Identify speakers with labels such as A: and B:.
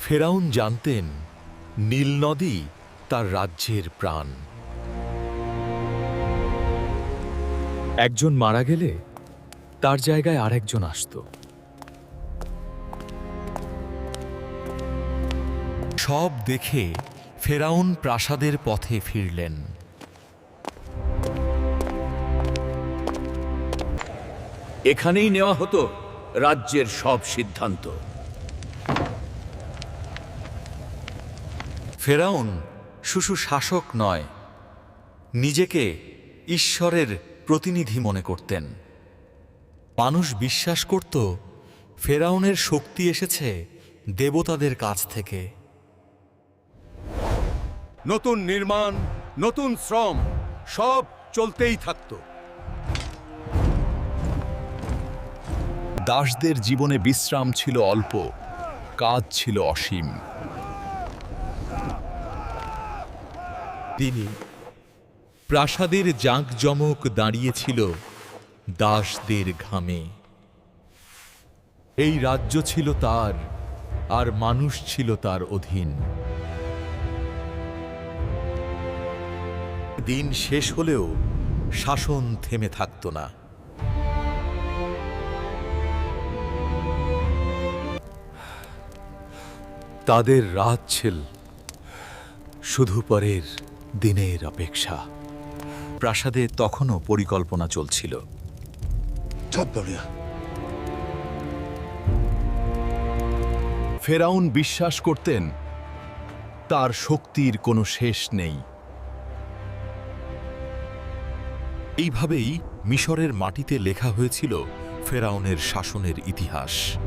A: ফেরাউন জানতেন নীল নদী তার রাজ্যের প্রাণ। একজন মারা গেলে তার জায়গায় আরেকজন আসত। সব দেখে ফেরাউন প্রাসাদের পথে ফিরলেন।
B: এখানেই নেওয়া হতো রাজ্যের সব সিদ্ধান্ত।
A: ফেরাউন শুধু শাসক নয়, নিজেকে ঈশ্বরের প্রতিনিধি মনে করতেন। মানুষ বিশ্বাস করত ফেরাউনের শক্তি এসেছে দেবতাদের কাছ থেকে।
C: নতুন নির্মাণ, নতুন শ্রম, সব চলতেই থাকত।
D: দাসদের জীবনে বিশ্রাম ছিল অল্প, কাজ ছিল অসীম।
A: তিনি প্রাসাদের জাঁকজমক দাঁড়িয়েছিল দাসদের ঘামে। এই রাজ্য ছিল তার, আর মানুষ ছিল তার অধীন। দিন শেষ হলেও শাসন থেমে থাকত না। তাদের রাত ছিল শুধু পরের দিনের অপেক্ষা। প্রাসাদে তখনও পরিকল্পনা চলছিল।
D: ফেরাউন বিশ্বাস করতেন তার শক্তির কোনো শেষ নেই।
A: এইভাবেই মিশরের মাটিতে লেখা হয়েছিল ফেরাউনের শাসনের ইতিহাস।